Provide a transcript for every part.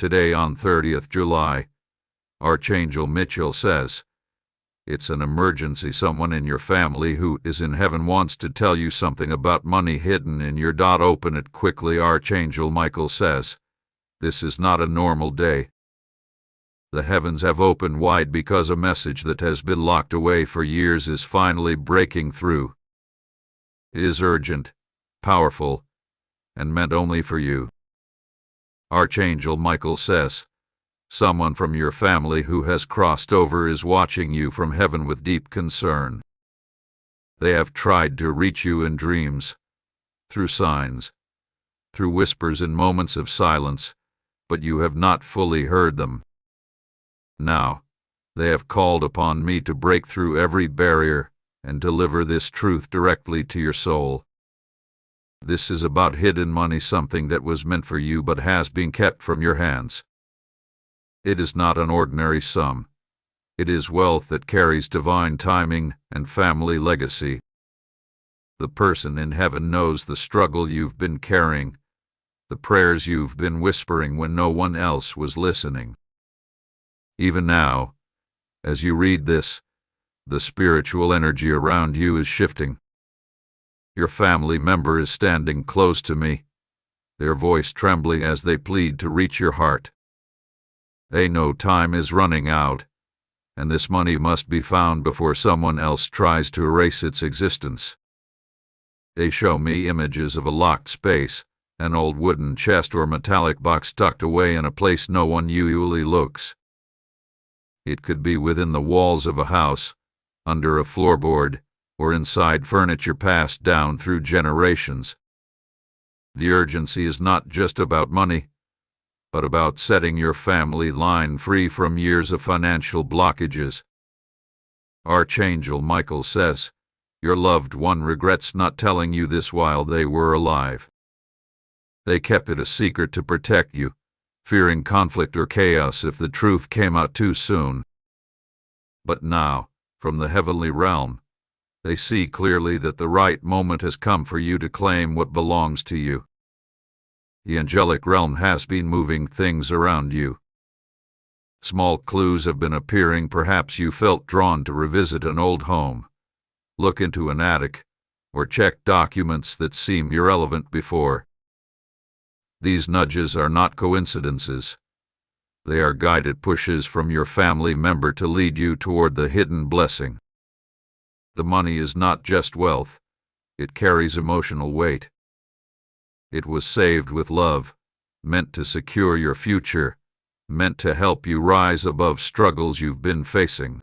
Today on 30th July, Archangel Micheal says, "It's an emergency. Someone in your family who is in heaven wants to tell you something about money hidden in your. Open it quickly." Archangel Micheal says, "This is not a normal day. The heavens have opened wide because a message that has been locked away for years is finally breaking through. It is urgent, powerful, and meant only for you." Archangel Micheal says, "Someone from your family who has crossed over is watching you from heaven with deep concern. They have tried to reach you in dreams, through signs, through whispers in moments of silence, but you have not fully heard them. Now, they have called upon me to break through every barrier and deliver this truth directly to your soul. This is about hidden money, something that was meant for you but has been kept from your hands. It is not an ordinary sum. It is wealth that carries divine timing and family legacy. The person in heaven knows the struggle you've been carrying, the prayers you've been whispering when no one else was listening. Even now, as you read this, the spiritual energy around you is shifting. Your family member is standing close to me, their voice trembling as they plead to reach your heart. They know time is running out, and this money must be found before someone else tries to erase its existence. They show me images of a locked space, an old wooden chest or metallic box tucked away in a place no one usually looks. It could be within the walls of a house, under a floorboard, or inside furniture passed down through generations. The urgency is not just about money, but about setting your family line free from years of financial blockages. Archangel Micheal says, your loved one regrets not telling you this while they were alive. They kept it a secret to protect you, fearing conflict or chaos if the truth came out too soon. But now, from the heavenly realm, they see clearly that the right moment has come for you to claim what belongs to you. The angelic realm has been moving things around you. Small clues have been appearing. Perhaps you felt drawn to revisit an old home, look into an attic, or check documents that seemed irrelevant before. These nudges are not coincidences. They are guided pushes from your family member to lead you toward the hidden blessing. The money is not just wealth, it carries emotional weight. It was saved with love, meant to secure your future, meant to help you rise above struggles you've been facing.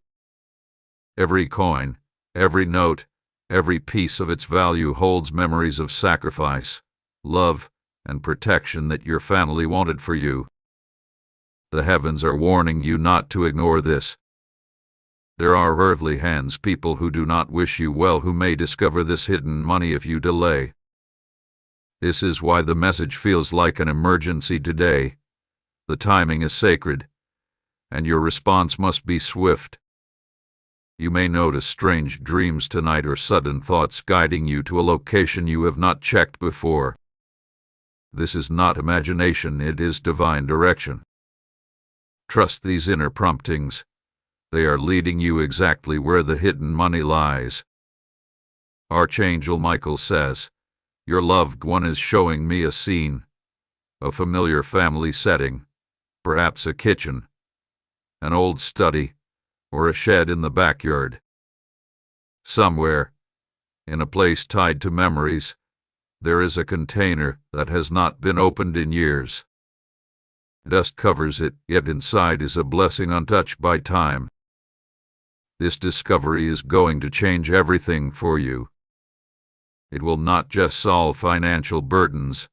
Every coin, every note, every piece of its value holds memories of sacrifice, love, and protection that your family wanted for you. The heavens are warning you not to ignore this. There are earthly hands, people who do not wish you well, who may discover this hidden money if you delay. This is why the message feels like an emergency today. The timing is sacred, and your response must be swift. You may notice strange dreams tonight or sudden thoughts guiding you to a location you have not checked before. This is not imagination, it is divine direction. Trust these inner promptings. They are leading you exactly where the hidden money lies. Archangel Micheal says, your loved one is showing me a scene, a familiar family setting, perhaps a kitchen, an old study, or a shed in the backyard. Somewhere, in a place tied to memories, there is a container that has not been opened in years. Dust covers it, yet inside is a blessing untouched by time. This discovery is going to change everything for you. It will not just solve financial burdens,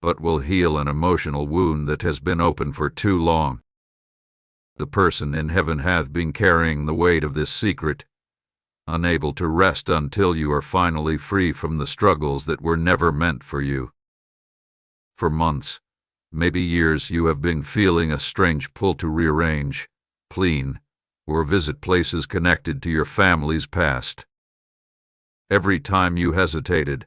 but will heal an emotional wound that has been open for too long. The person in heaven hath been carrying the weight of this secret, unable to rest until you are finally free from the struggles that were never meant for you. For months, maybe years, you have been feeling a strange pull to rearrange, clean, or visit places connected to your family's past. Every time you hesitated,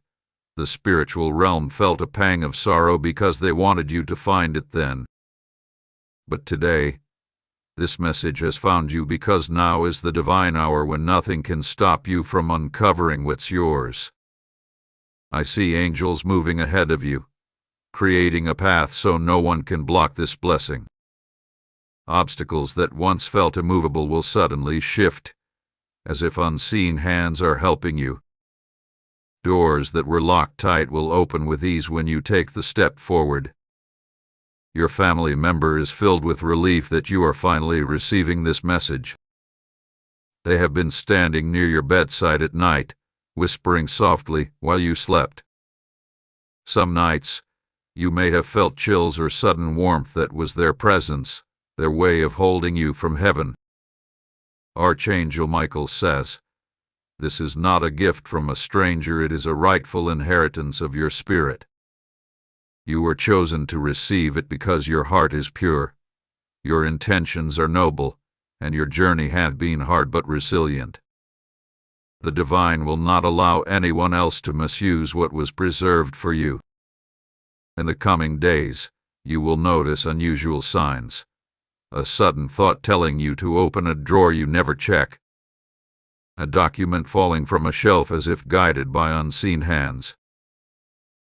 the spiritual realm felt a pang of sorrow because they wanted you to find it then. But today, this message has found you because now is the divine hour when nothing can stop you from uncovering what's yours. I see angels moving ahead of you, creating a path so no one can block this blessing. Obstacles that once felt immovable will suddenly shift, as if unseen hands are helping you. Doors that were locked tight will open with ease when you take the step forward. Your family member is filled with relief that you are finally receiving this message. They have been standing near your bedside at night, whispering softly while you slept. Some nights, you may have felt chills or sudden warmth that was their presence, their way of holding you from heaven. Archangel Micheal says, "This is not a gift from a stranger, it is a rightful inheritance of your spirit. You were chosen to receive it because your heart is pure, your intentions are noble, and your journey hath been hard but resilient. The divine will not allow anyone else to misuse what was preserved for you. In the coming days, you will notice unusual signs. A sudden thought telling you to open a drawer you never check. A document falling from a shelf as if guided by unseen hands.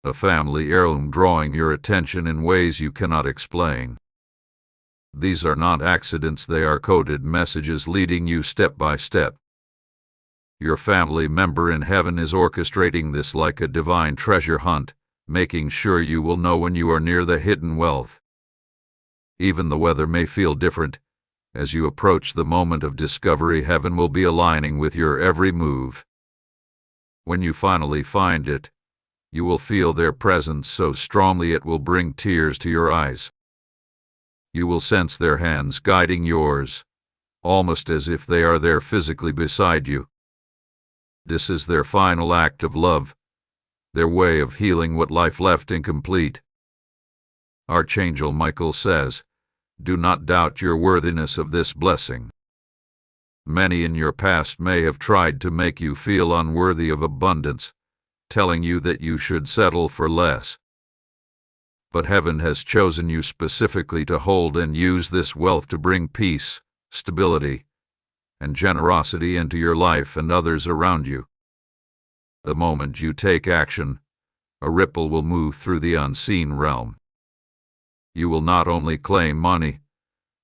A family heirloom drawing your attention in ways you cannot explain. These are not accidents, they are coded messages leading you step by step. Your family member in heaven is orchestrating this like a divine treasure hunt, making sure you will know when you are near the hidden wealth. Even the weather may feel different. As you approach the moment of discovery, heaven will be aligning with your every move. When you finally find it, you will feel their presence so strongly it will bring tears to your eyes. You will sense their hands guiding yours, almost as if they are there physically beside you. This is their final act of love, their way of healing what life left incomplete. Archangel Micheal says, "Do not doubt your worthiness of this blessing." Many in your past may have tried to make you feel unworthy of abundance, telling you that you should settle for less. But heaven has chosen you specifically to hold and use this wealth to bring peace, stability, and generosity into your life and others around you. The moment you take action, a ripple will move through the unseen realm. You will not only claim money,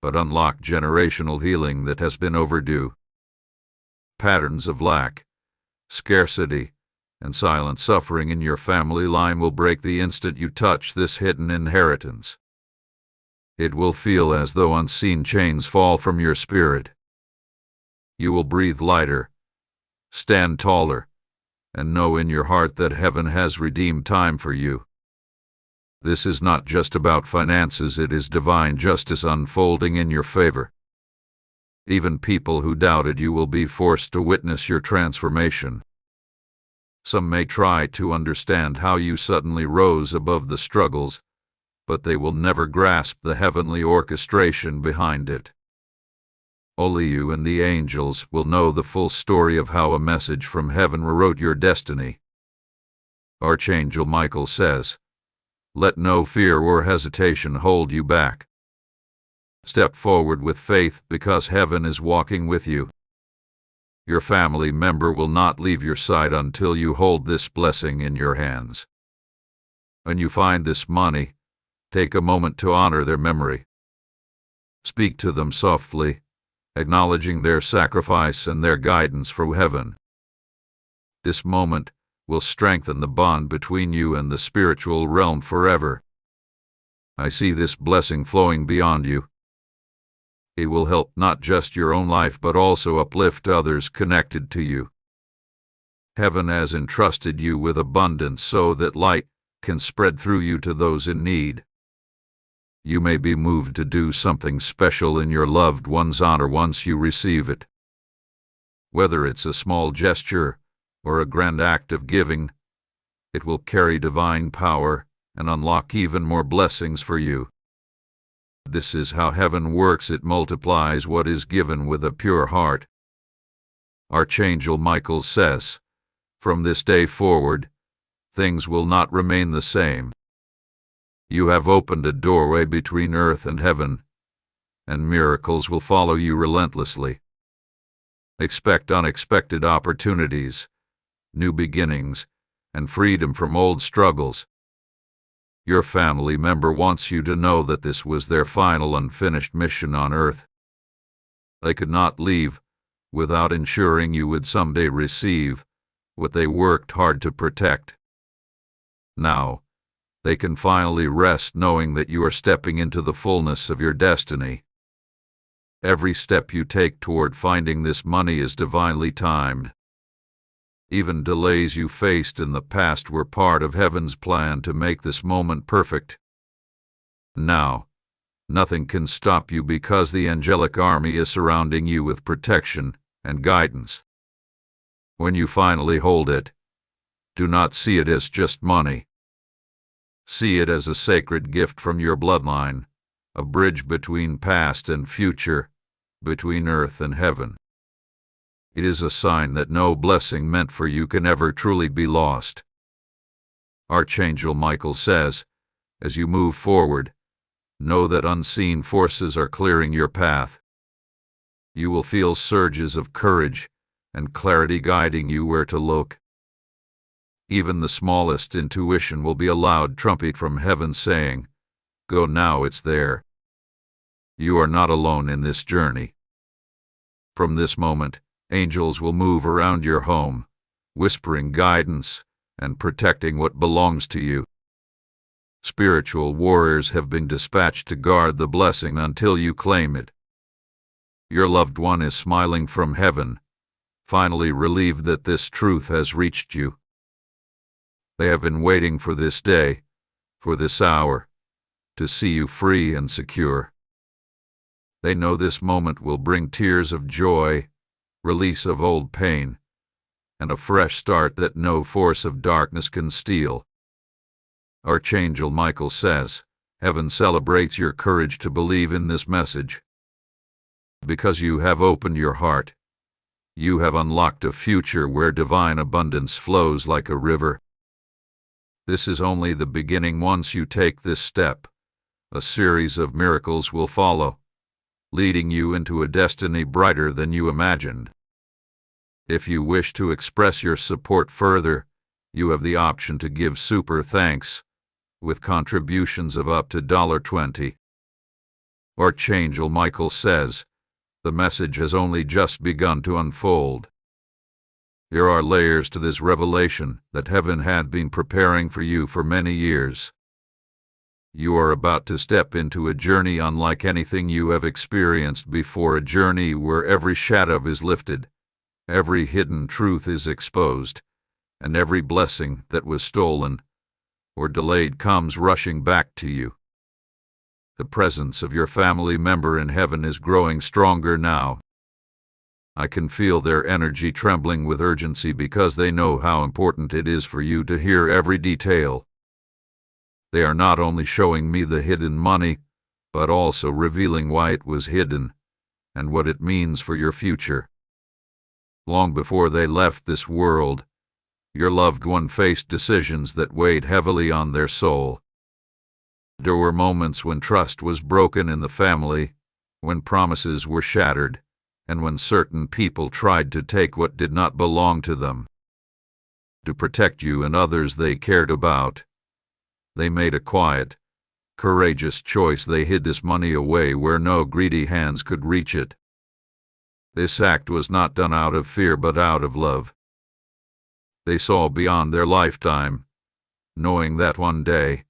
but unlock generational healing that has been overdue. Patterns of lack, scarcity, and silent suffering in your family line will break the instant you touch this hidden inheritance. It will feel as though unseen chains fall from your spirit. You will breathe lighter, stand taller, and know in your heart that heaven has redeemed time for you. This is not just about finances, it is divine justice unfolding in your favor. Even people who doubted you will be forced to witness your transformation. Some may try to understand how you suddenly rose above the struggles, but they will never grasp the heavenly orchestration behind it. Only you and the angels will know the full story of how a message from heaven rewrote your destiny. Archangel Micheal says, "Let no fear or hesitation hold you back. Step forward with faith because heaven is walking with you. Your family member will not leave your side until you hold this blessing in your hands. When you find this money, take a moment to honor their memory. Speak to them softly, acknowledging their sacrifice and their guidance from heaven. This moment will strengthen the bond between you and the spiritual realm forever. I see this blessing flowing beyond you. It will help not just your own life but also uplift others connected to you. Heaven has entrusted you with abundance so that light can spread through you to those in need. You may be moved to do something special in your loved one's honor once you receive it. Whether it's a small gesture or a grand act of giving, it will carry divine power and unlock even more blessings for you. This is how heaven works, it multiplies what is given with a pure heart. Archangel Micheal says, "From this day forward, things will not remain the same. You have opened a doorway between earth and heaven, and miracles will follow you relentlessly. Expect unexpected opportunities, new beginnings, and freedom from old struggles. Your family member wants you to know that this was their final unfinished mission on earth. They could not leave without ensuring you would someday receive what they worked hard to protect. Now, they can finally rest knowing that you are stepping into the fullness of your destiny. Every step you take toward finding this money is divinely timed. Even delays you faced in the past were part of heaven's plan to make this moment perfect. Now, nothing can stop you because the angelic army is surrounding you with protection and guidance. When you finally hold it, do not see it as just money. See it as a sacred gift from your bloodline, a bridge between past and future, between earth and heaven. It is a sign that no blessing meant for you can ever truly be lost. Archangel Micheal says, as you move forward, know that unseen forces are clearing your path. You will feel surges of courage and clarity guiding you where to look. Even the smallest intuition will be a loud trumpet from heaven saying, "Go now, it's there." You are not alone in this journey. From this moment, angels will move around your home, whispering guidance and protecting what belongs to you. Spiritual warriors have been dispatched to guard the blessing until you claim it. Your loved one is smiling from heaven, finally relieved that this truth has reached you. They have been waiting for this day, for this hour, to see you free and secure. They know this moment will bring tears of joy, release of old pain, and a fresh start that no force of darkness can steal. Archangel Micheal says, heaven celebrates your courage to believe in this message. Because you have opened your heart, you have unlocked a future where divine abundance flows like a river. This is only the beginning. Once you take this step, a series of miracles will follow, leading you into a destiny brighter than you imagined. If you wish to express your support further, you have the option to give super thanks, with contributions of up to $20. Archangel Micheal says, the message has only just begun to unfold. There are layers to this revelation that heaven had been preparing for you for many years. You are about to step into a journey unlike anything you have experienced before, a journey where every shadow is lifted, every hidden truth is exposed, and every blessing that was stolen or delayed comes rushing back to you. The presence of your family member in heaven is growing stronger now. I can feel their energy trembling with urgency because they know how important it is for you to hear every detail. They are not only showing me the hidden money, but also revealing why it was hidden and what it means for your future. Long before they left this world, your loved one faced decisions that weighed heavily on their soul. There were moments when trust was broken in the family, when promises were shattered, and when certain people tried to take what did not belong to them. To protect you and others they cared about, they made a quiet, courageous choice. They hid this money away where no greedy hands could reach it. This act was not done out of fear but out of love. They saw beyond their lifetime, knowing that one day,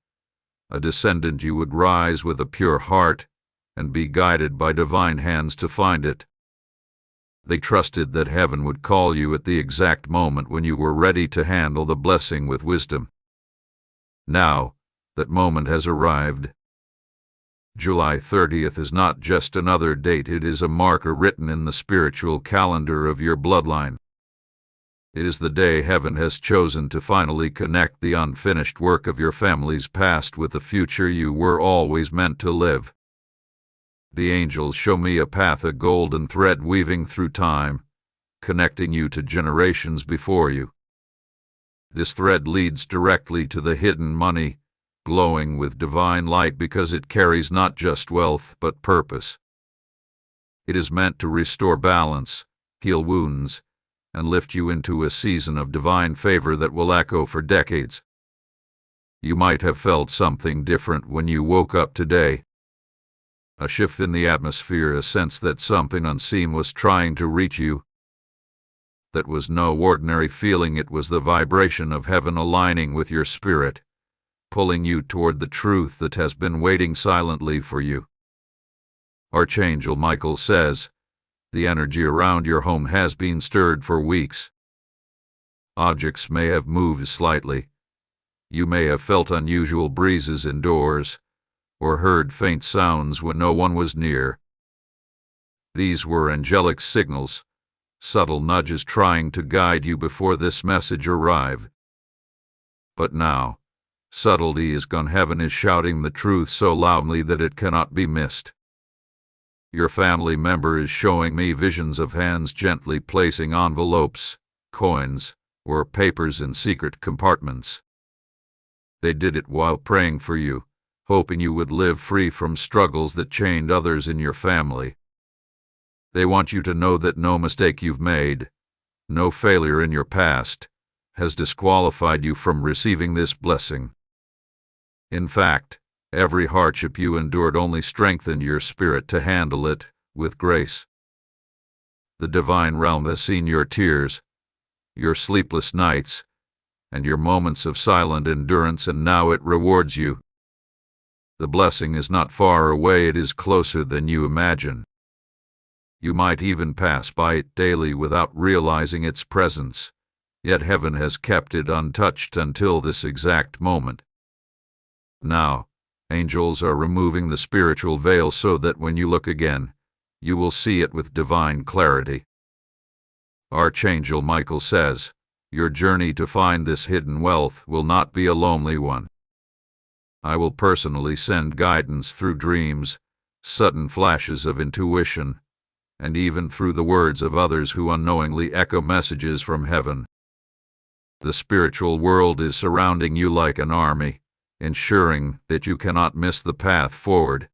a descendant you would rise with a pure heart and be guided by divine hands to find it. They trusted that heaven would call you at the exact moment when you were ready to handle the blessing with wisdom. Now, that moment has arrived. July 30th is not just another date, it is a marker written in the spiritual calendar of your bloodline. It is the day heaven has chosen to finally connect the unfinished work of your family's past with the future you were always meant to live. The angels show me a path, a golden thread weaving through time, connecting you to generations before you. This thread leads directly to the hidden money, glowing with divine light because it carries not just wealth but purpose. It is meant to restore balance, heal wounds, and lift you into a season of divine favor that will echo for decades. You might have felt something different when you woke up today. A shift in the atmosphere, a sense that something unseen was trying to reach you. That was no ordinary feeling, it was the vibration of heaven aligning with your spirit, pulling you toward the truth that has been waiting silently for you. Archangel Micheal says, the energy around your home has been stirred for weeks. Objects may have moved slightly. You may have felt unusual breezes indoors, or heard faint sounds when no one was near. These were angelic signals, subtle nudges trying to guide you before this message arrived. But now, subtlety is gone. Heaven is shouting the truth so loudly that it cannot be missed. Your family member is showing me visions of hands gently placing envelopes, coins, or papers in secret compartments. They did it while praying for you, hoping you would live free from struggles that chained others in your family. They want you to know that no mistake you've made, no failure in your past, has disqualified you from receiving this blessing. In fact, every hardship you endured only strengthened your spirit to handle it with grace. The divine realm has seen your tears, your sleepless nights, and your moments of silent endurance, and now it rewards you. The blessing is not far away, it is closer than you imagine. You might even pass by it daily without realizing its presence, yet heaven has kept it untouched until this exact moment. Now, angels are removing the spiritual veil so that when you look again, you will see it with divine clarity. Archangel Micheal says, your journey to find this hidden wealth will not be a lonely one. I will personally send guidance through dreams, sudden flashes of intuition, and even through the words of others who unknowingly echo messages from heaven. The spiritual world is surrounding you like an army, ensuring that you cannot miss the path forward.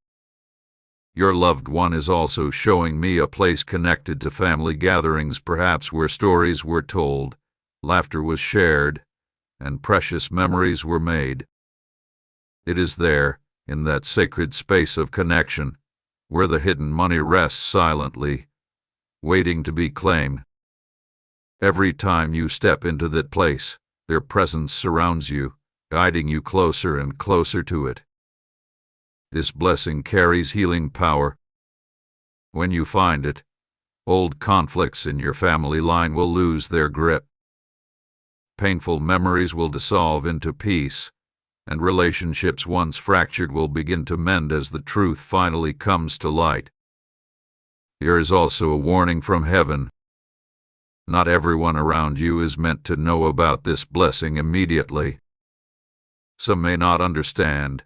Your loved one is also showing me a place connected to family gatherings, perhaps where stories were told, laughter was shared, and precious memories were made. It is there, in that sacred space of connection, where the hidden money rests silently, waiting to be claimed. Every time you step into that place, their presence surrounds you, guiding you closer and closer to it. This blessing carries healing power. When you find it, old conflicts in your family line will lose their grip. Painful memories will dissolve into peace, and relationships once fractured will begin to mend as the truth finally comes to light. Here is also a warning from heaven. Not everyone around you is meant to know about this blessing immediately. Some may not understand,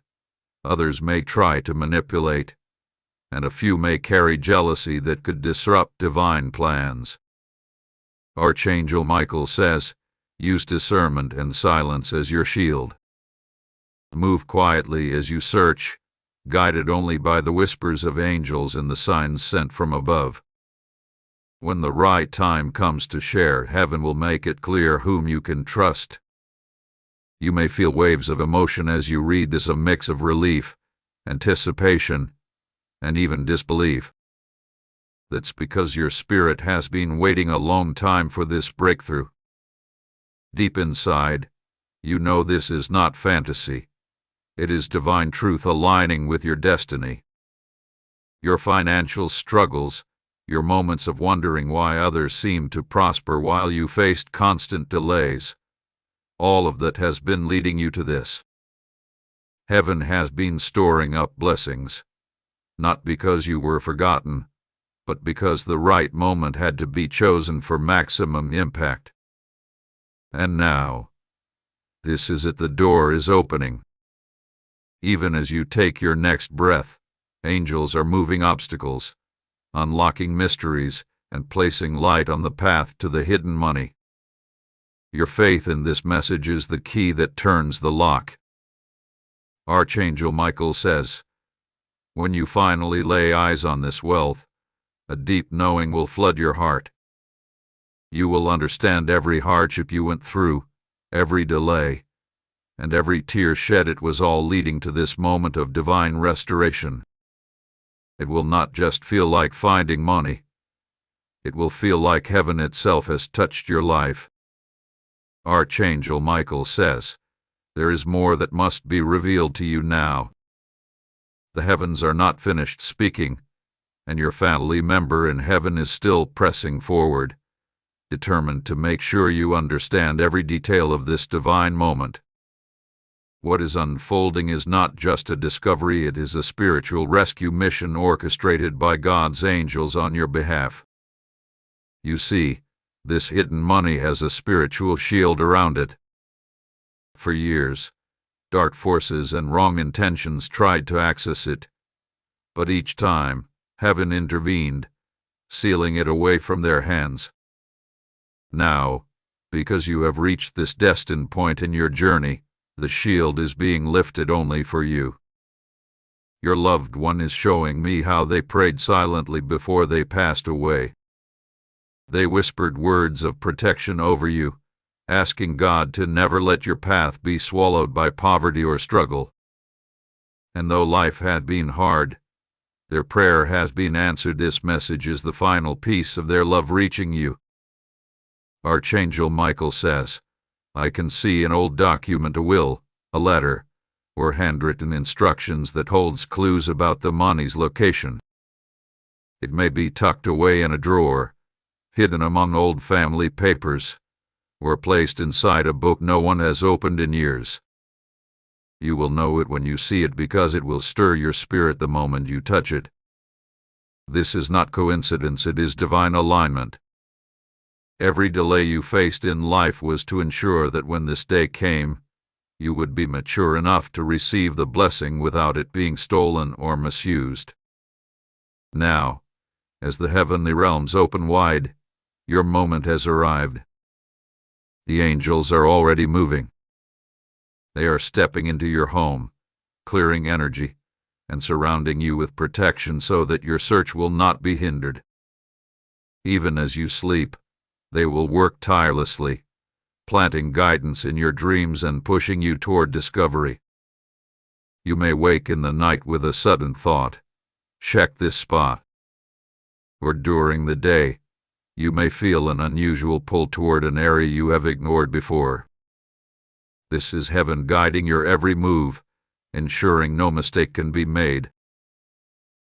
others may try to manipulate, and a few may carry jealousy that could disrupt divine plans. Archangel Micheal says, use discernment and silence as your shield. Move quietly as you search, guided only by the whispers of angels and the signs sent from above. When the right time comes to share, heaven will make it clear whom you can trust. You may feel waves of emotion as you read this, a mix of relief, anticipation, and even disbelief. That's because your spirit has been waiting a long time for this breakthrough. Deep inside, you know this is not fantasy. It is divine truth aligning with your destiny. Your financial struggles, your moments of wondering why others seemed to prosper while you faced constant delays, all of that has been leading you to this. Heaven has been storing up blessings, not because you were forgotten, but because the right moment had to be chosen for maximum impact. And now, this is it, the door is opening. Even as you take your next breath, angels are moving obstacles, unlocking mysteries, and placing light on the path to the hidden money. Your faith in this message is the key that turns the lock. Archangel Micheal says, when you finally lay eyes on this wealth, A deep knowing will flood your heart. You will understand every hardship you went through, every delay, and every tear shed. It was all leading to this moment of divine restoration. It will not just feel like finding money. It will feel like heaven itself has touched your life. Archangel Micheal says, there is more that must be revealed to you now. The heavens are not finished speaking, and your family member in heaven is still pressing forward, determined to make sure you understand every detail of this divine moment. What is unfolding is not just a discovery, it is a spiritual rescue mission orchestrated by God's angels on your behalf. You see, this hidden money has a spiritual shield around it. For years, dark forces and wrong intentions tried to access it, but each time, heaven intervened, sealing it away from their hands. Now, because you have reached this destined point in your journey, the shield is being lifted only for you. Your loved one is showing me how they prayed silently before they passed away. They whispered words of protection over you, asking God to never let your path be swallowed by poverty or struggle. And though life hath been hard, their prayer has been answered. This message is the final piece of their love reaching you. Archangel Micheal says, I can see an old document, a will, a letter, or handwritten instructions that holds clues about the money's location. It may be tucked away in a drawer, hidden among old family papers, or placed inside a book no one has opened in years. You will know it when you see it because it will stir your spirit the moment you touch it. This is not coincidence, it is divine alignment. Every delay you faced in life was to ensure that when this day came, you would be mature enough to receive the blessing without it being stolen or misused. Now, as the heavenly realms open wide, your moment has arrived. The angels are already moving. They are stepping into your home, clearing energy, and surrounding you with protection so that your search will not be hindered. Even as you sleep, they will work tirelessly, planting guidance in your dreams and pushing you toward discovery. You may wake in the night with a sudden thought, check this spot. Or during the day, you may feel an unusual pull toward an area you have ignored before. This is heaven guiding your every move, ensuring no mistake can be made.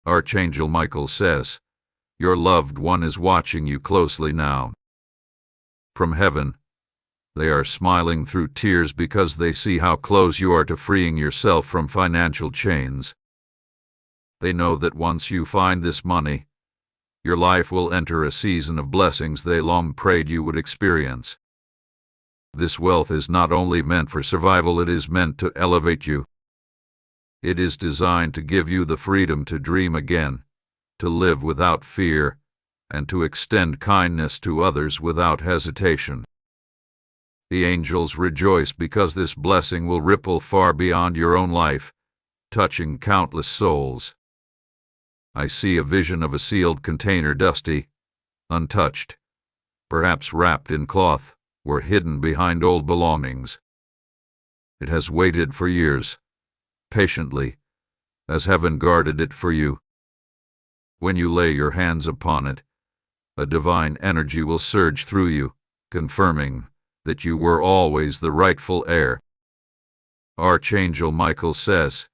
Archangel Micheal says, your loved one is watching you closely now. From heaven, they are smiling through tears because they see how close you are to freeing yourself from financial chains. They know that once you find this money, your life will enter a season of blessings they long prayed you would experience. This wealth is not only meant for survival, it is meant to elevate you. It is designed to give you the freedom to dream again, to live without fear, and to extend kindness to others without hesitation. The angels rejoice because this blessing will ripple far beyond your own life, touching countless souls. I see a vision of a sealed container, dusty, untouched, perhaps wrapped in cloth or hidden behind old belongings. It has waited for years, patiently, as heaven guarded it for you. When you lay your hands upon it, a divine energy will surge through you, confirming that you were always the rightful heir. Archangel Micheal says,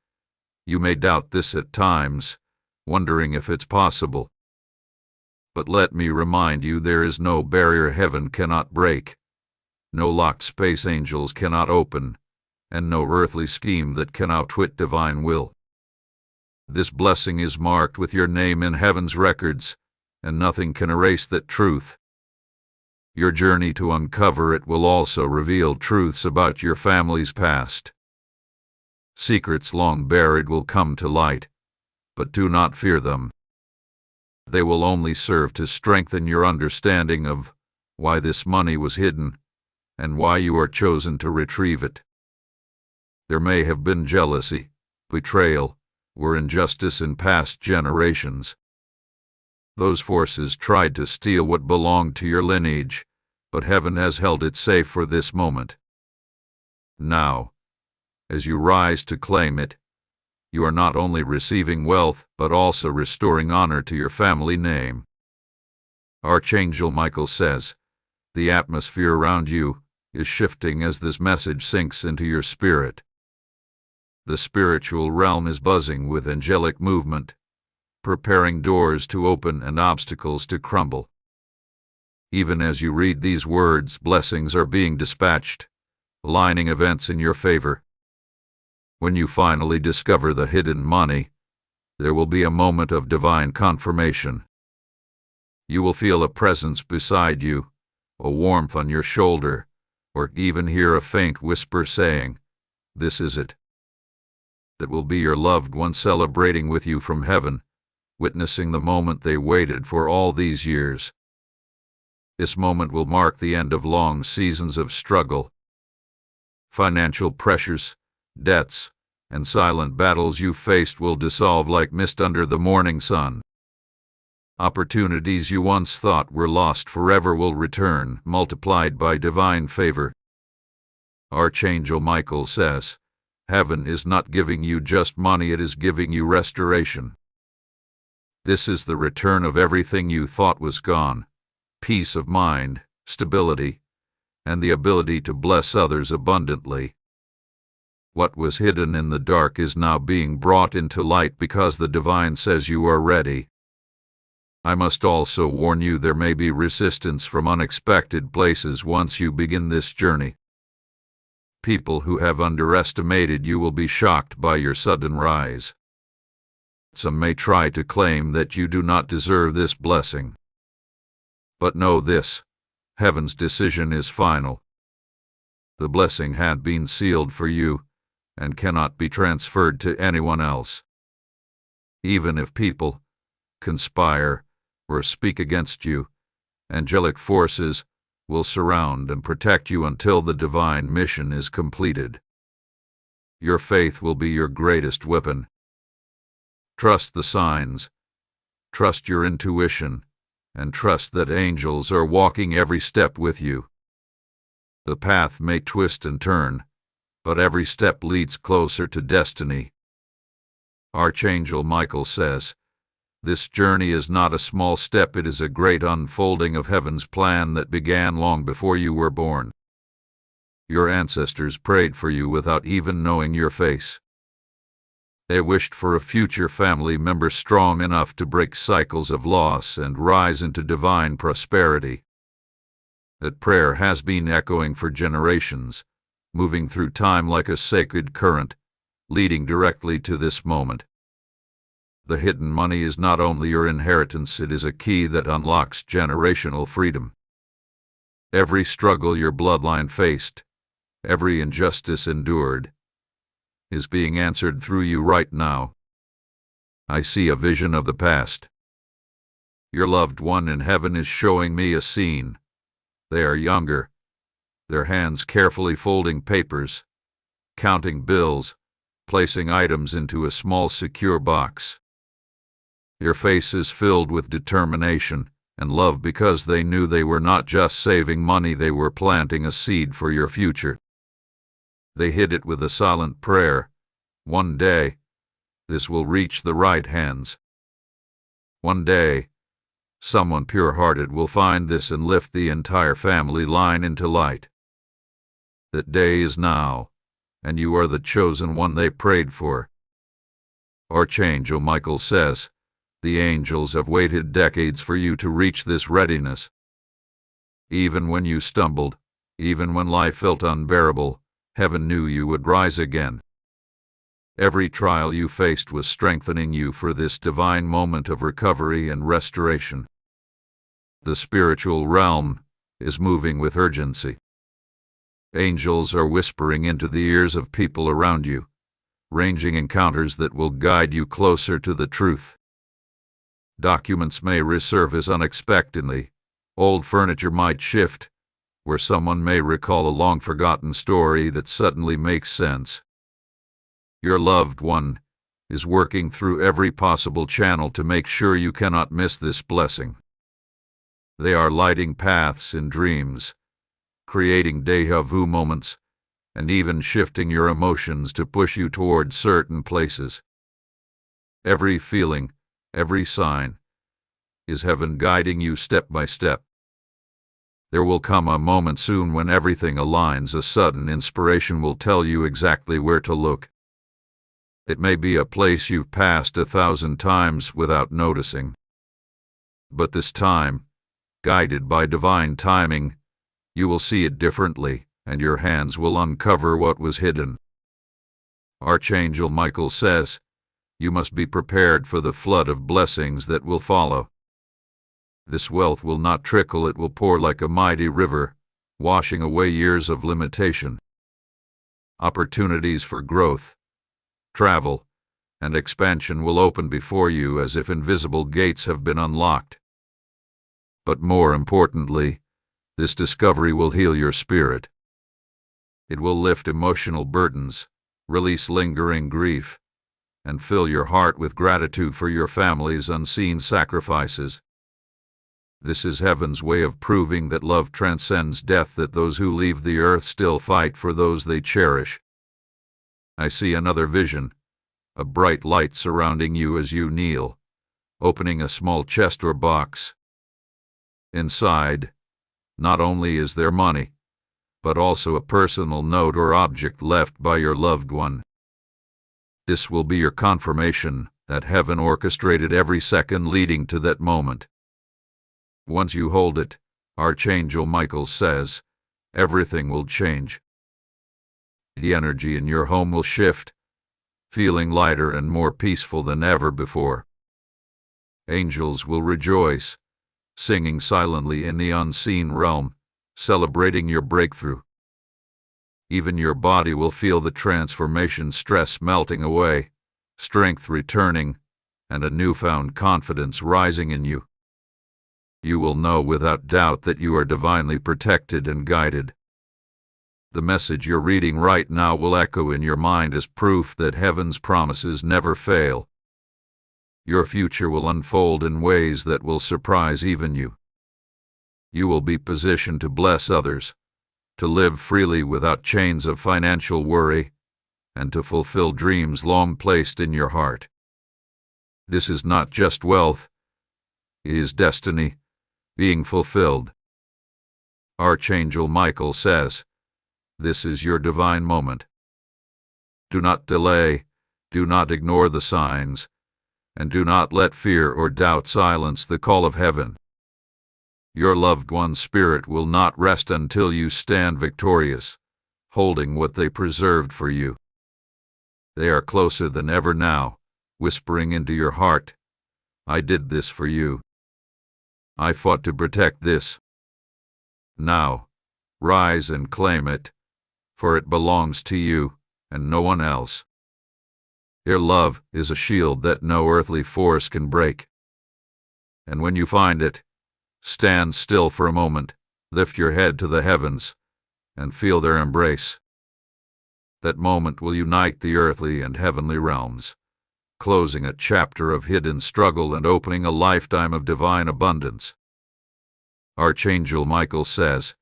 you may doubt this at times, wondering if it's possible. But let me remind you, there is no barrier heaven cannot break, no locked space angels cannot open, and no earthly scheme that can outwit divine will. This blessing is marked with your name in heaven's records, and nothing can erase that truth. Your journey to uncover it will also reveal truths about your family's past. Secrets long buried will come to light, but do not fear them. They will only serve to strengthen your understanding of why this money was hidden and why you are chosen to retrieve it. There may have been jealousy, betrayal, or injustice in past generations. Those forces tried to steal what belonged to your lineage, but heaven has held it safe for this moment. Now, as you rise to claim it, you are not only receiving wealth, but also restoring honor to your family name. Archangel Micheal says, the atmosphere around you is shifting as this message sinks into your spirit. The spiritual realm is buzzing with angelic movement, preparing doors to open and obstacles to crumble. Even as you read these words, blessings are being dispatched, aligning events in your favor. When you finally discover the hidden money, there will be a moment of divine confirmation. You will feel a presence beside you, a warmth on your shoulder, or even hear a faint whisper saying, "This is it." That will be your loved one celebrating with you from heaven, witnessing the moment they waited for all these years. This moment will mark the end of long seasons of struggle. Financial pressures, debts, and silent battles you faced will dissolve like mist under the morning sun. Opportunities you once thought were lost forever will return, multiplied by divine favor. Archangel Micheal says, heaven is not giving you just money, it is giving you restoration. This is the return of everything you thought was gone: peace of mind, stability, and the ability to bless others abundantly. What was hidden in the dark is now being brought into light because the divine says you are ready. I must also warn you, there may be resistance from unexpected places once you begin this journey. People who have underestimated you will be shocked by your sudden rise. Some may try to claim that you do not deserve this blessing. But know this: heaven's decision is final. The blessing hath been sealed for you and cannot be transferred to anyone else. Even if people conspire or speak against you, angelic forces will surround and protect you until the divine mission is completed. Your faith will be your greatest weapon. Trust the signs, trust your intuition, and trust that angels are walking every step with you. The path may twist and turn, but every step leads closer to destiny. Archangel Micheal says, this journey is not a small step, it is a great unfolding of heaven's plan that began long before you were born. Your ancestors prayed for you without even knowing your face. They wished for a future family member strong enough to break cycles of loss and rise into divine prosperity. That prayer has been echoing for generations, moving through time like a sacred current, leading directly to this moment. The hidden money is not only your inheritance, it is a key that unlocks generational freedom. Every struggle your bloodline faced, every injustice endured, is being answered through you right now. I see a vision of the past. Your loved one in heaven is showing me a scene. They are younger, their hands carefully folding papers, counting bills, placing items into a small secure box. Their faces filled with determination and love because they knew they were not just saving money, they were planting a seed for your future. They hid it with a silent prayer. One day, this will reach the right hands. One day, someone pure-hearted will find this and lift the entire family line into light. That day is now, and you are the chosen one they prayed for. Archangel Micheal says, the angels have waited decades for you to reach this readiness. Even when you stumbled, even when life felt unbearable, heaven knew you would rise again. Every trial you faced was strengthening you for this divine moment of recovery and restoration. The spiritual realm is moving with urgency. Angels are whispering into the ears of people around you, arranging encounters that will guide you closer to the truth. Documents may resurface unexpectedly, old furniture might shift, where someone may recall a long-forgotten story that suddenly makes sense. Your loved one is working through every possible channel to make sure you cannot miss this blessing. They are lighting paths in dreams, creating déjà vu moments, and even shifting your emotions to push you toward certain places. Every feeling, every sign, is heaven guiding you step by step. There will come a moment soon when everything aligns. A sudden inspiration will tell you exactly where to look. It may be a place you've passed 1,000 times without noticing. But this time, guided by divine timing, you will see it differently, and your hands will uncover what was hidden. Archangel Micheal says, you must be prepared for the flood of blessings that will follow. This wealth will not trickle, it will pour like a mighty river, washing away years of limitation. Opportunities for growth, travel, and expansion will open before you as if invisible gates have been unlocked. But more importantly, this discovery will heal your spirit. It will lift emotional burdens, release lingering grief, and fill your heart with gratitude for your family's unseen sacrifices. This is heaven's way of proving that love transcends death, that those who leave the earth still fight for those they cherish. I see another vision, a bright light surrounding you as you kneel, opening a small chest or box. Inside, not only is there money, but also a personal note or object left by your loved one. This will be your confirmation that heaven orchestrated every second leading to that moment. Once you hold it, Archangel Micheal says, everything will change. The energy in your home will shift, feeling lighter and more peaceful than ever before. Angels will rejoice, singing silently in the unseen realm, celebrating your breakthrough. Even your body will feel the transformation, stress melting away, strength returning, and a newfound confidence rising in you. You will know without doubt that you are divinely protected and guided. The message you're reading right now will echo in your mind as proof that heaven's promises never fail. Your future will unfold in ways that will surprise even you. You will be positioned to bless others, to live freely without chains of financial worry, and to fulfill dreams long placed in your heart. This is not just wealth, it is destiny being fulfilled. Archangel Micheal says, this is your divine moment. Do not delay, do not ignore the signs, and do not let fear or doubt silence the call of heaven. Your loved one's spirit will not rest until you stand victorious, holding what they preserved for you. They are closer than ever now, whispering into your heart, I did this for you. I fought to protect this. Now, rise and claim it, for it belongs to you and no one else. Their love is a shield that no earthly force can break. And when you find it, stand still for a moment, lift your head to the heavens, and feel their embrace. That moment will unite the earthly and heavenly realms, closing a chapter of hidden struggle and opening a lifetime of divine abundance. Archangel Micheal says,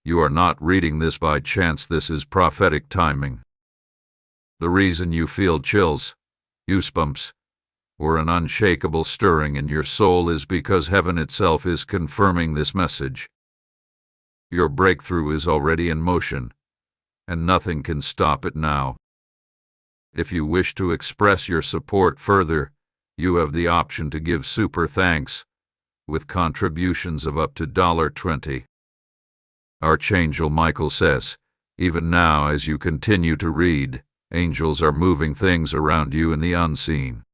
you are not reading this by chance, this is prophetic timing. The reason you feel chills, goosebumps, or an unshakable stirring in your soul is because heaven itself is confirming this message. Your breakthrough is already in motion, and nothing can stop it now. If you wish to express your support further, you have the option to give super thanks, with contributions of up to $20. Archangel Micheal says, even now as you continue to read, angels are moving things around you in the unseen.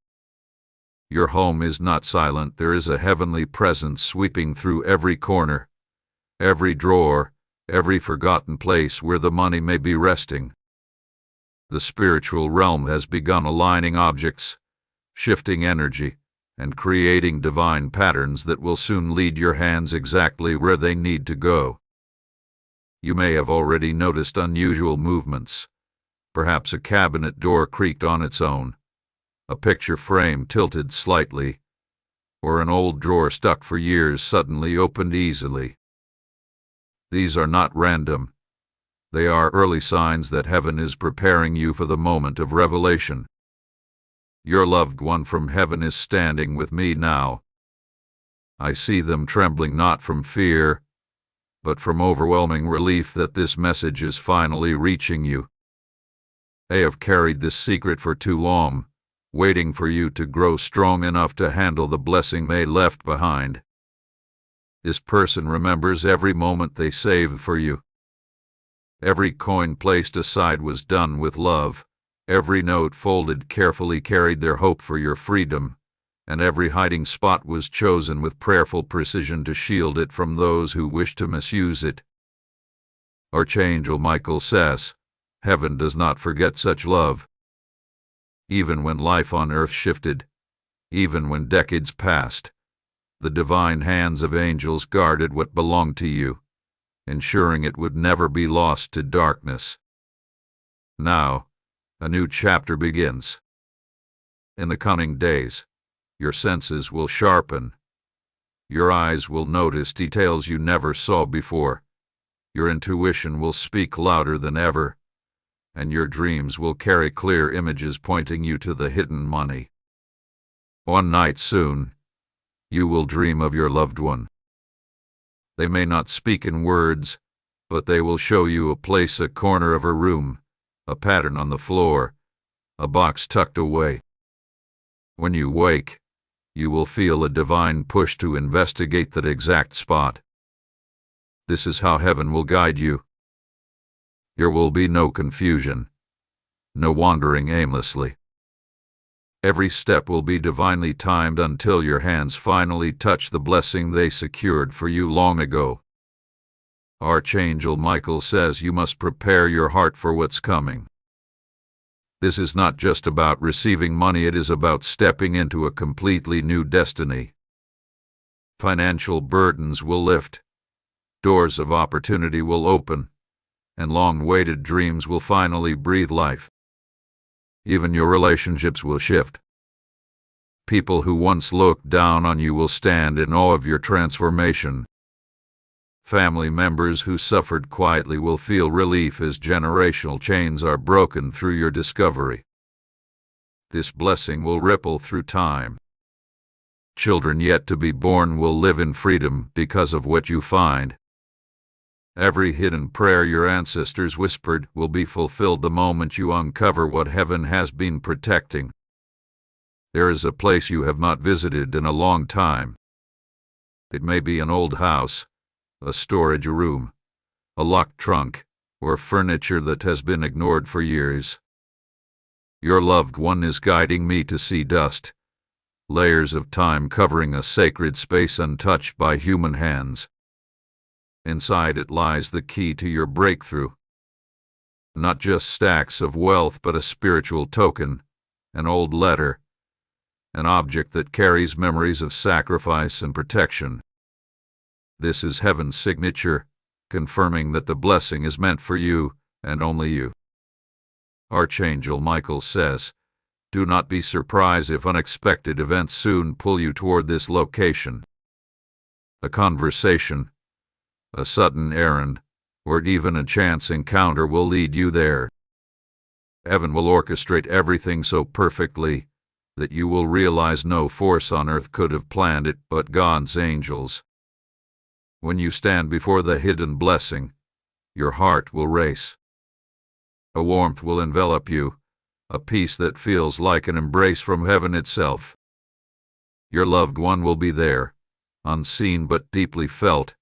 Your home is not silent, there is a heavenly presence sweeping through every corner, every drawer, every forgotten place where the money may be resting. The spiritual realm has begun aligning objects, shifting energy, and creating divine patterns that will soon lead your hands exactly where they need to go. You may have already noticed unusual movements. Perhaps a cabinet door creaked on its own, a picture frame tilted slightly, or an old drawer stuck for years suddenly opened easily. These are not random. They are early signs that heaven is preparing you for the moment of revelation. Your loved one from heaven is standing with me now. I see them trembling not from fear, but from overwhelming relief that this message is finally reaching you. They have carried this secret for too long, waiting for you to grow strong enough to handle the blessing they left behind. This person remembers every moment they saved for you. Every coin placed aside was done with love. Every note folded carefully carried their hope for your freedom, and every hiding spot was chosen with prayerful precision to shield it from those who wish to misuse it. Archangel Micheal says, heaven does not forget such love. Even when life on earth shifted, even when decades passed, the divine hands of angels guarded what belonged to you, ensuring it would never be lost to darkness. Now, a new chapter begins. In the coming days, your senses will sharpen. Your eyes will notice details you never saw before. Your intuition will speak louder than ever, and your dreams will carry clear images pointing you to the hidden money. One night soon, you will dream of your loved one. They may not speak in words, but they will show you a place, a corner of a room, a pattern on the floor, a box tucked away. When you wake, you will feel a divine push to investigate that exact spot. This is how heaven will guide you. There will be no confusion, no wandering aimlessly. Every step will be divinely timed until your hands finally touch the blessing they secured for you long ago. Archangel Micheal says you must prepare your heart for what's coming. This is not just about receiving money, it is about stepping into a completely new destiny. Financial burdens will lift, doors of opportunity will open, and long-awaited dreams will finally breathe life. Even your relationships will shift. People who once looked down on you will stand in awe of your transformation. Family members who suffered quietly will feel relief as generational chains are broken through your discovery. This blessing will ripple through time. Children yet to be born will live in freedom because of what you find. Every hidden prayer your ancestors whispered will be fulfilled the moment you uncover what heaven has been protecting. There is a place you have not visited in a long time. It may be an old house, a storage room, a locked trunk, or furniture that has been ignored for years. Your loved one is guiding me to see dust, layers of time covering a sacred space untouched by human hands. Inside it lies the key to your breakthrough. Not just stacks of wealth, but a spiritual token, an old letter, an object that carries memories of sacrifice and protection. This is heaven's signature, confirming that the blessing is meant for you and only you. Archangel Micheal says, do not be surprised if unexpected events soon pull you toward this location. A conversation, a sudden errand, or even a chance encounter will lead you there. Heaven will orchestrate everything so perfectly that you will realize no force on earth could have planned it but God's angels. When you stand before the hidden blessing, your heart will race. A warmth will envelop you, a peace that feels like an embrace from heaven itself. Your loved one will be there, unseen but deeply felt,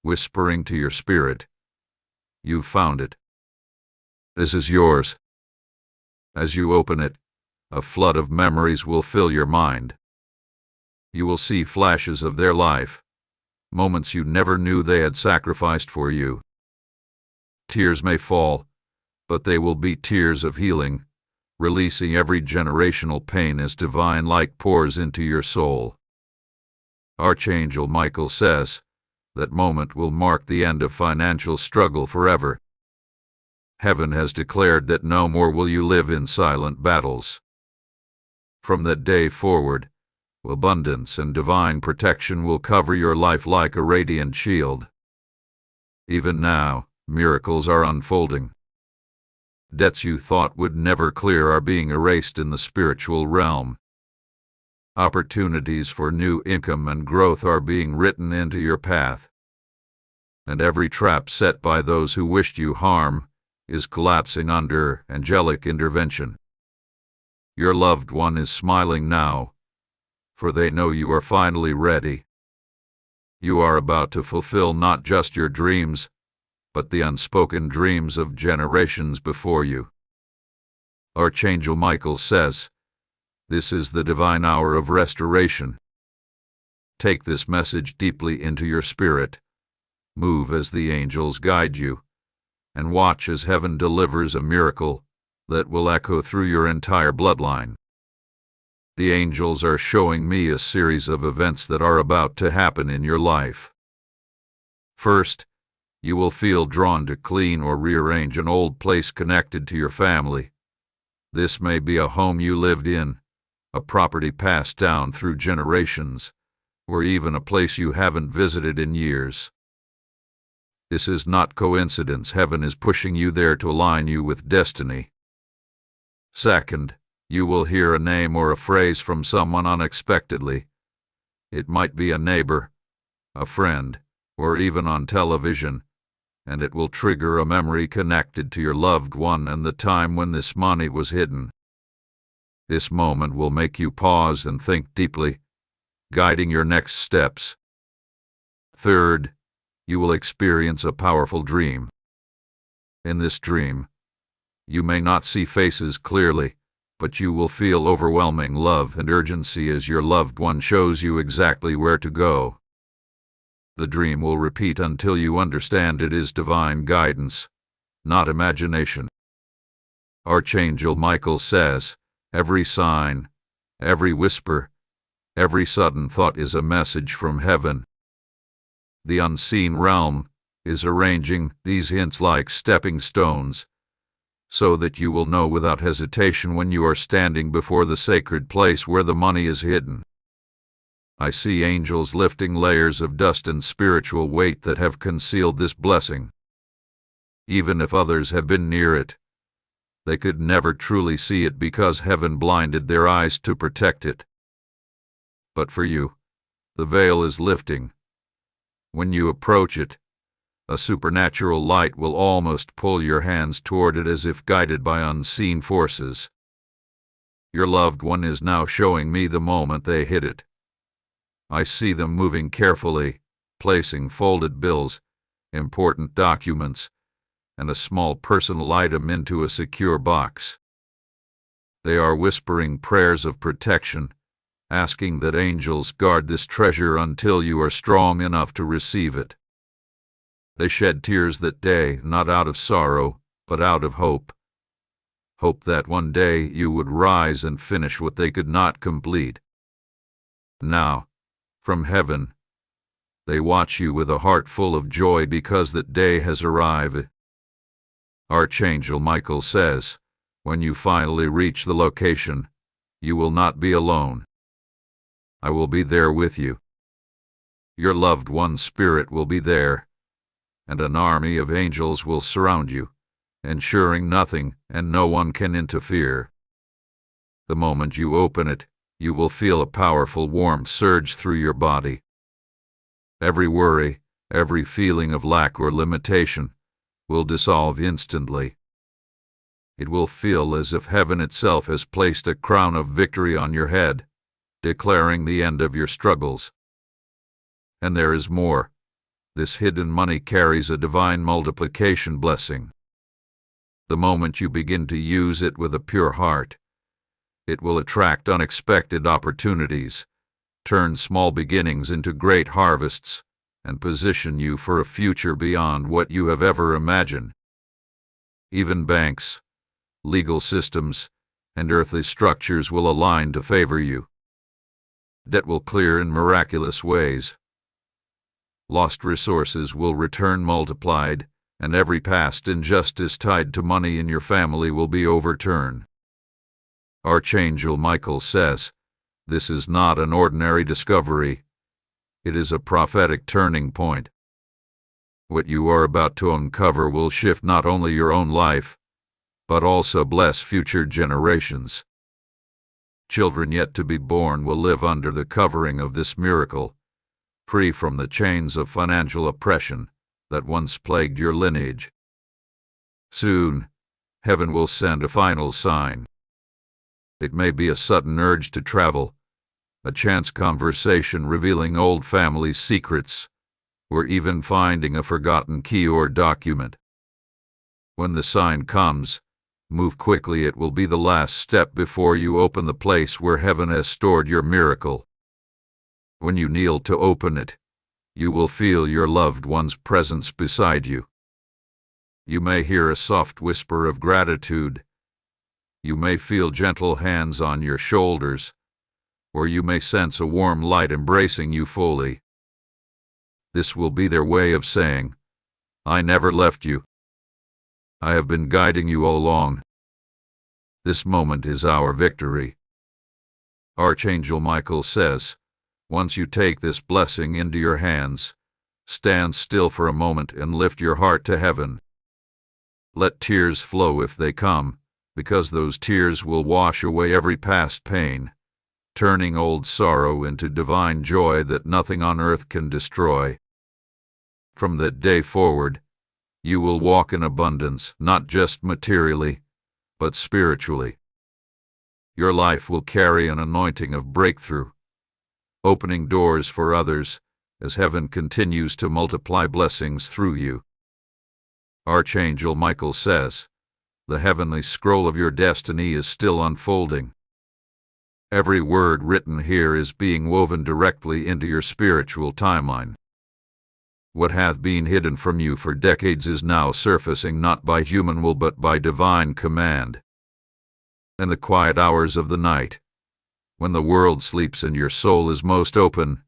whispering to your spirit, "You've found it. This is yours." As you open it, a flood of memories will fill your mind. You will see flashes of their life, moments you never knew they had sacrificed for you. Tears may fall, but they will be tears of healing, releasing every generational pain as divine light pours into your soul. Archangel Micheal says, that moment will mark the end of financial struggle forever. Heaven has declared that no more will you live in silent battles. From that day forward, abundance and divine protection will cover your life like a radiant shield. Even now, miracles are unfolding. Debts you thought would never clear are being erased in the spiritual realm. Opportunities for new income and growth are being written into your path. And every trap set by those who wished you harm is collapsing under angelic intervention. Your loved one is smiling now, for they know you are finally ready. You are about to fulfill not just your dreams, but the unspoken dreams of generations before you. Archangel Micheal says, "This is the divine hour of restoration." Take this message deeply into your spirit. Move as the angels guide you, and watch as heaven delivers a miracle that will echo through your entire bloodline. The angels are showing me a series of events that are about to happen in your life. First, you will feel drawn to clean or rearrange an old place connected to your family. This may be a home you lived in, a property passed down through generations, or even a place you haven't visited in years. This is not coincidence. Heaven is pushing you there to align you with destiny. Second, you will hear a name or a phrase from someone unexpectedly. It might be a neighbor, a friend, or even on television, and it will trigger a memory connected to your loved one and the time when this money was hidden. This moment will make you pause and think deeply, guiding your next steps. Third, you will experience a powerful dream. In this dream, you may not see faces clearly, but you will feel overwhelming love and urgency as your loved one shows you exactly where to go. The dream will repeat until you understand it is divine guidance, not imagination. Archangel Micheal says, every sign, every whisper, every sudden thought is a message from heaven. The unseen realm is arranging these hints like stepping stones, so that you will know without hesitation when you are standing before the sacred place where the money is hidden. I see angels lifting layers of dust and spiritual weight that have concealed this blessing. Even if others have been near it, they could never truly see it because heaven blinded their eyes to protect it. But for you, the veil is lifting. When you approach it, a supernatural light will almost pull your hands toward it as if guided by unseen forces. Your loved one is now showing me the moment they hid it. I see them moving carefully, placing folded bills, important documents, and a small personal item into a secure box. They are whispering prayers of protection, asking that angels guard this treasure until you are strong enough to receive it. They shed tears that day, not out of sorrow, but out of hope. Hope that one day you would rise and finish what they could not complete. Now, from heaven, they watch you with a heart full of joy because that day has arrived. Archangel Micheal says, when you finally reach the location, you will not be alone. I will be there with you. Your loved one's spirit will be there, and an army of angels will surround you, ensuring nothing and no one can interfere. The moment you open it, you will feel a powerful warmth surge through your body. Every worry, every feeling of lack or limitation will dissolve instantly. It will feel as if heaven itself has placed a crown of victory on your head, declaring the end of your struggles. And there is more. This hidden money carries a divine multiplication blessing. The moment you begin to use it with a pure heart, it will attract unexpected opportunities, turn small beginnings into great harvests, and position you for a future beyond what you have ever imagined. Even banks, legal systems, and earthly structures will align to favor you. Debt will clear in miraculous ways. Lost resources will return multiplied, and every past injustice tied to money in your family will be overturned. Archangel Micheal says, this is not an ordinary discovery. It is a prophetic turning point. What you are about to uncover will shift not only your own life, but also bless future generations. Children yet to be born will live under the covering of this miracle, free from the chains of financial oppression that once plagued your lineage. Soon, heaven will send a final sign. It may be a sudden urge to travel, a chance conversation revealing old family secrets, or even finding a forgotten key or document. When the sign comes, move quickly. It will be the last step before you open the place where heaven has stored your miracle. When you kneel to open it, you will feel your loved one's presence beside you. You may hear a soft whisper of gratitude. You may feel gentle hands on your shoulders, or you may sense a warm light embracing you fully. This will be their way of saying, I never left you. I have been guiding you all along. This moment is our victory. Archangel Micheal says, once you take this blessing into your hands, stand still for a moment and lift your heart to heaven. Let tears flow if they come, because those tears will wash away every past pain, turning old sorrow into divine joy that nothing on earth can destroy. From that day forward, you will walk in abundance, not just materially, but spiritually. Your life will carry an anointing of breakthrough, opening doors for others as heaven continues to multiply blessings through you. Archangel Micheal says, the heavenly scroll of your destiny is still unfolding. Every word written here is being woven directly into your spiritual timeline. What hath been hidden from you for decades is now surfacing not by human will but by divine command. In the quiet hours of the night, when the world sleeps and your soul is most open,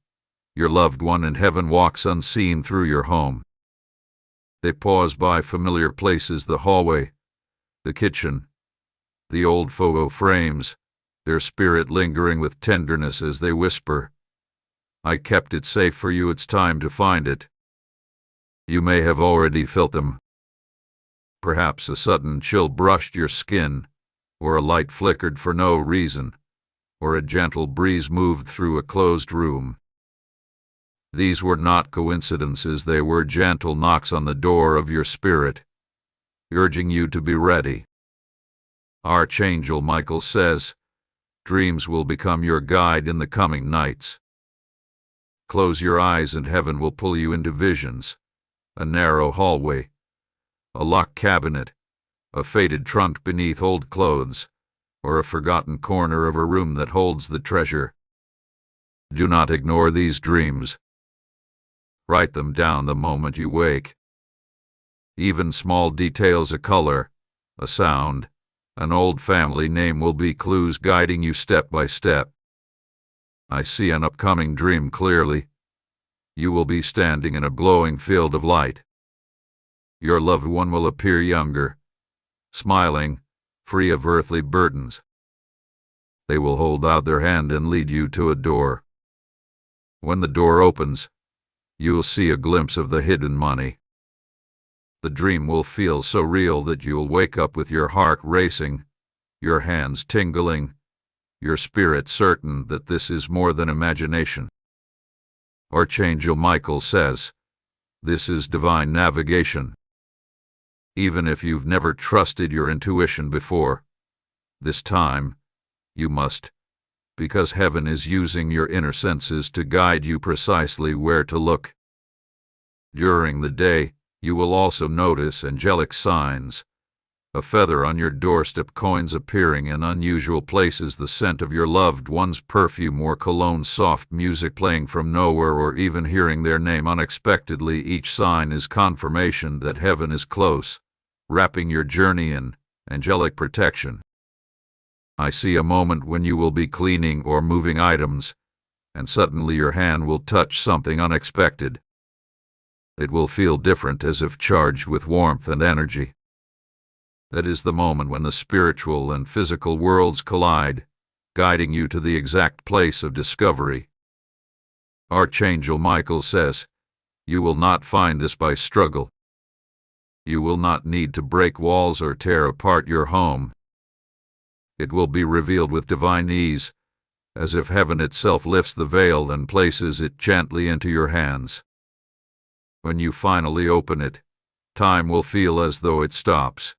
your loved one in heaven walks unseen through your home. They pause by familiar places, the hallway, the kitchen, the old photo frames, their spirit lingering with tenderness as they whisper, I kept it safe for you, it's time to find it. You may have already felt them. Perhaps a sudden chill brushed your skin, or a light flickered for no reason, or a gentle breeze moved through a closed room. These were not coincidences, they were gentle knocks on the door of your spirit, urging you to be ready. Archangel Micheal says, dreams will become your guide in the coming nights. Close your eyes and heaven will pull you into visions. A narrow hallway, a locked cabinet, a faded trunk beneath old clothes, or a forgotten corner of a room that holds the treasure. Do not ignore these dreams. Write them down the moment you wake. Even small details, a color, a sound, an old family name will be clues guiding you step by step. I see an upcoming dream clearly. You will be standing in a glowing field of light. Your loved one will appear younger, smiling, free of earthly burdens. They will hold out their hand and lead you to a door. When the door opens, you will see a glimpse of the hidden money. The dream will feel so real that you'll wake up with your heart racing, your hands tingling, your spirit certain that this is more than imagination. Archangel Micheal says, this is divine navigation. Even if you've never trusted your intuition before, this time you must, because heaven is using your inner senses to guide you precisely where to look. During the day, you will also notice angelic signs, a feather on your doorstep, coins appearing in unusual places, the scent of your loved one's perfume or cologne, soft music playing from nowhere, or even hearing their name unexpectedly. Each sign is confirmation that heaven is close, wrapping your journey in angelic protection. I see a moment when you will be cleaning or moving items, and suddenly your hand will touch something unexpected. It will feel different, as if charged with warmth and energy. That is the moment when the spiritual and physical worlds collide, guiding you to the exact place of discovery. Archangel Micheal says, "You will not find this by struggle. You will not need to break walls or tear apart your home. It will be revealed with divine ease, as if heaven itself lifts the veil and places it gently into your hands. When you finally open it, time will feel as though it stops.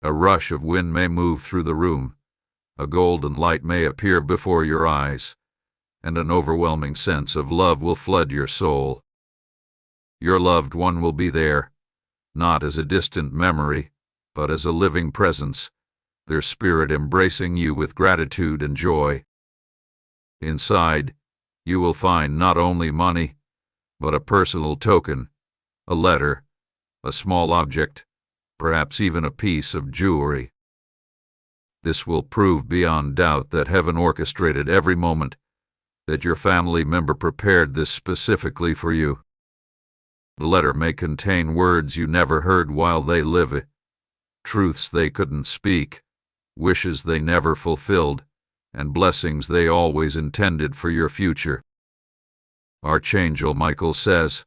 A rush of wind may move through the room, a golden light may appear before your eyes, and an overwhelming sense of love will flood your soul. Your loved one will be there, not as a distant memory, but as a living presence, their spirit embracing you with gratitude and joy. Inside, you will find not only money, but a personal token, a letter, a small object, perhaps even a piece of jewelry. This will prove beyond doubt that heaven orchestrated every moment, that your family member prepared this specifically for you. The letter may contain words you never heard while they lived, truths they couldn't speak, wishes they never fulfilled, and blessings they always intended for your future. Archangel Micheal says,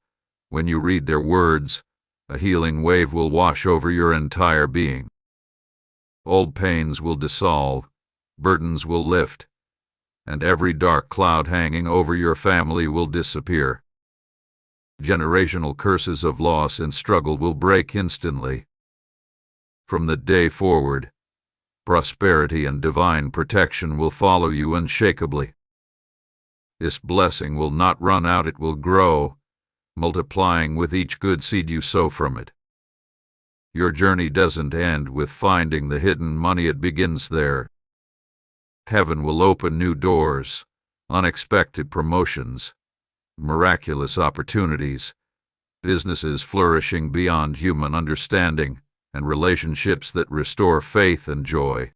when you read their words, a healing wave will wash over your entire being. Old pains will dissolve, burdens will lift, and every dark cloud hanging over your family will disappear. Generational curses of loss and struggle will break instantly. From the day forward, prosperity and divine protection will follow you unshakably. This blessing will not run out, it will grow, multiplying with each good seed you sow from it. Your journey doesn't end with finding the hidden money, it begins there. Heaven will open new doors, unexpected promotions, miraculous opportunities, businesses flourishing beyond human understanding, and relationships that restore faith and joy.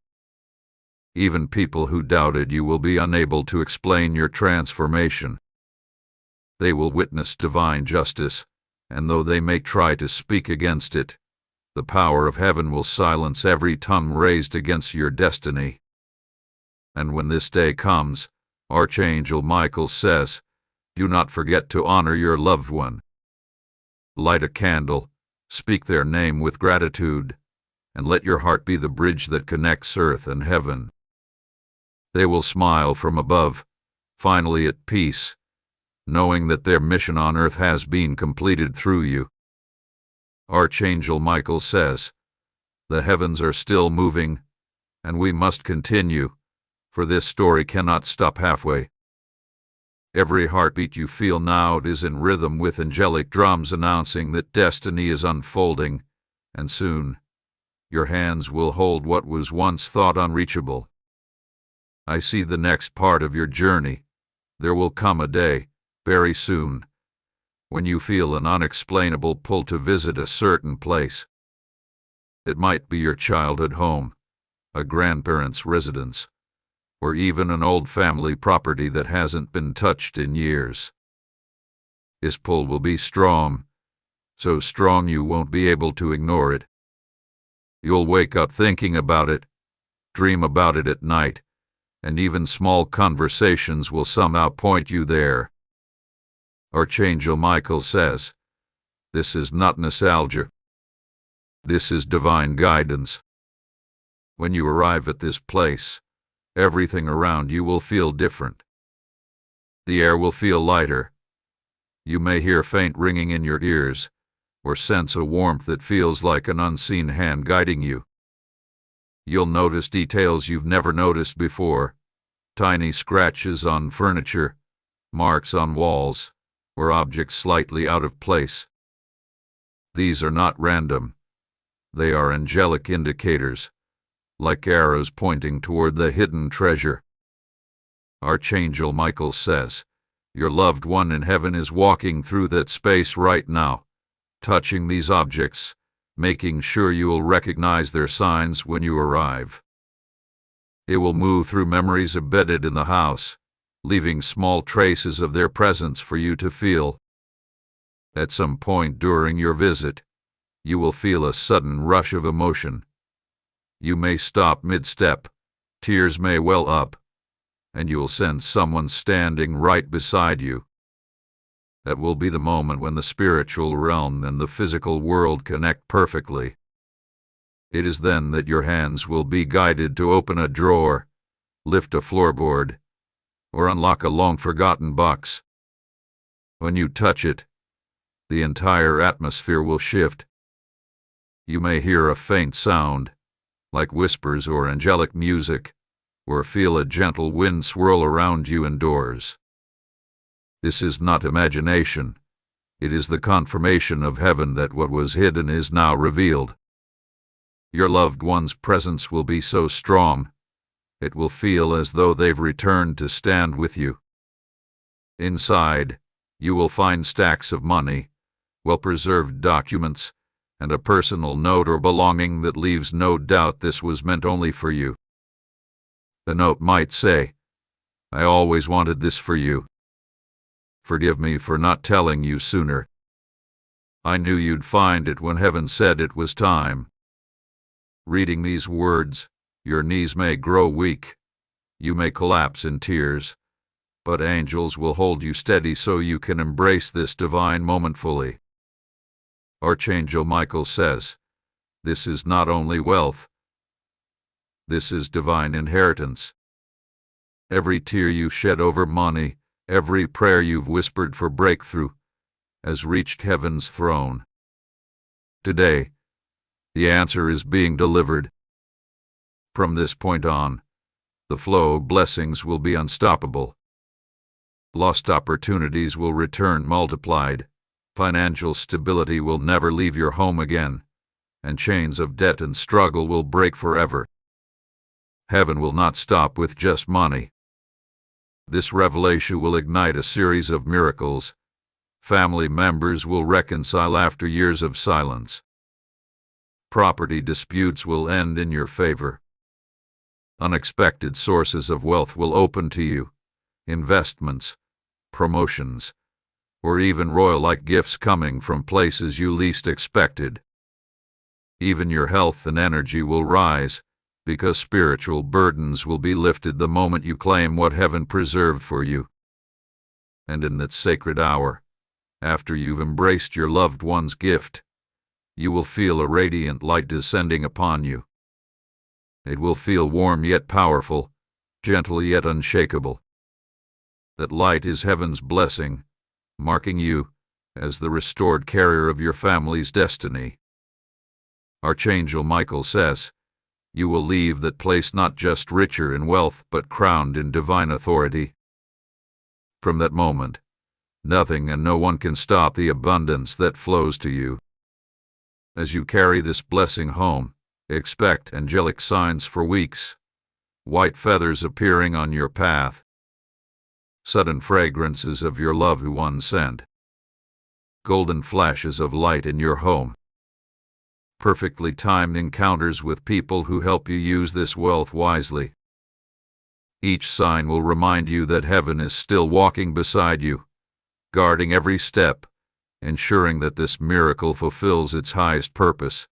Even people who doubted you will be unable to explain your transformation. They will witness divine justice, and though they may try to speak against it, the power of heaven will silence every tongue raised against your destiny. And when this day comes, Archangel Micheal says, do not forget to honor your loved one. Light a candle, speak their name with gratitude, and let your heart be the bridge that connects earth and heaven. They will smile from above, finally at peace, knowing that their mission on earth has been completed through you. Archangel Micheal says, the heavens are still moving, and we must continue, for this story cannot stop halfway. Every heartbeat you feel now is in rhythm with angelic drums announcing that destiny is unfolding, and soon your hands will hold what was once thought unreachable. I see the next part of your journey. There will come a day, very soon, when you feel an unexplainable pull to visit a certain place. It might be your childhood home, a grandparent's residence, or even an old family property that hasn't been touched in years. This pull will be strong, so strong you won't be able to ignore it. You'll wake up thinking about it, dream about it at night, and even small conversations will somehow point you there. Archangel Micheal says, this is not nostalgia. This is divine guidance. When you arrive at this place, everything around you will feel different. The air will feel lighter. You may hear faint ringing in your ears, or sense a warmth that feels like an unseen hand guiding you. You'll notice details you've never noticed before, tiny scratches on furniture, marks on walls, or objects slightly out of place. These are not random. They are angelic indicators, like arrows pointing toward the hidden treasure. Archangel Micheal says, your loved one in heaven is walking through that space right now, touching these objects, making sure you will recognize their signs when you arrive. It will move through memories embedded in the house, leaving small traces of their presence for you to feel. At some point during your visit, You will feel a sudden rush of emotion. You may stop mid-step, tears may well up, and you will sense someone standing right beside you. That will be the moment when the spiritual realm and the physical world connect perfectly. It is then that your hands will be guided to open a drawer, lift a floorboard, or unlock a long-forgotten box. When you touch it, the entire atmosphere will shift. You may hear a faint sound, like whispers or angelic music, or feel a gentle wind swirl around you indoors. This is not imagination. It is the confirmation of heaven that what was hidden is now revealed. Your loved one's presence will be so strong, it will feel as though they've returned to stand with you. Inside, you will find stacks of money, well-preserved documents, and a personal note or belonging that leaves no doubt this was meant only for you. The note might say, "I always wanted this for you. Forgive me for not telling you sooner. I knew you'd find it when heaven said it was time." Reading these words, your knees may grow weak. You may collapse in tears, but angels will hold you steady so you can embrace this divine moment fully. Archangel Micheal says, "This is not only wealth, this is divine inheritance." Every tear you shed over money, every prayer you've whispered for breakthrough, has reached heaven's throne. Today, the answer is being delivered. From this point on, the flow of blessings will be unstoppable. Lost opportunities will return multiplied. Financial stability will never leave your home again, and chains of debt and struggle will break forever. Heaven will not stop with just money. This revelation will ignite a series of miracles. Family members will reconcile after years of silence. Property disputes will end in your favor. Unexpected sources of wealth will open to you. Investments, promotions, or even royal-like gifts coming from places you least expected. Even your health and energy will rise, because spiritual burdens will be lifted the moment you claim what heaven preserved for you. And in that sacred hour, after you've embraced your loved one's gift, you will feel a radiant light descending upon you. It will feel warm yet powerful, gentle yet unshakable. That light is heaven's blessing, marking you as the restored carrier of your family's destiny. Archangel Micheal says, "You will leave that place not just richer in wealth but crowned in divine authority." From that moment, nothing and no one can stop the abundance that flows to you. As you carry this blessing home, expect angelic signs for weeks, white feathers appearing on your path, sudden fragrances of your loved one's scent, golden flashes of light in your home, perfectly timed encounters with people who help you use this wealth wisely. Each sign will remind you that heaven is still walking beside you, guarding every step, ensuring that this miracle fulfills its highest purpose.